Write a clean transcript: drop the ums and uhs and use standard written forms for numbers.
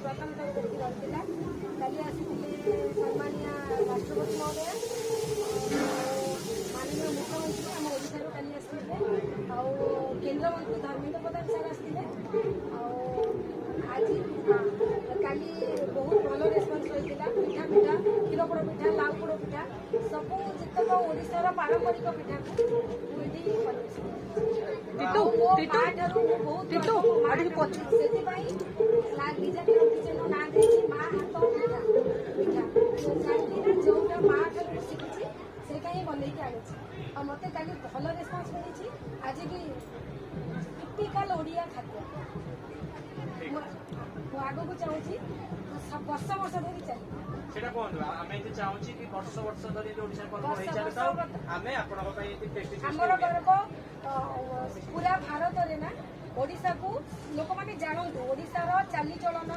प्रथम थर देखी रहा कल आसी सम्मानीय राष्ट्रपति महोदय माननीय मुख्यमंत्री आम ओडार कल आसते केन्द्र मंत्री धर्मेन्द्र प्रधान सर आसते आज कल बहुत भल रेस्पन्स रही पिठा पिठा क्षीर पोड़ पिठा लाउ पोड़ पिठा सब जितक ओडार पारंपरिक पिठा मत कल भल रेस्पन्स मिली आज की टिपिकल ओडिया खाद्य आग को चाहूँगी वर्ष वर्ष धरी चलिए आमर गर्व पूरा भारत में ना ओडिशा को लोक मैंने जानतु ओडिशार चालीचलन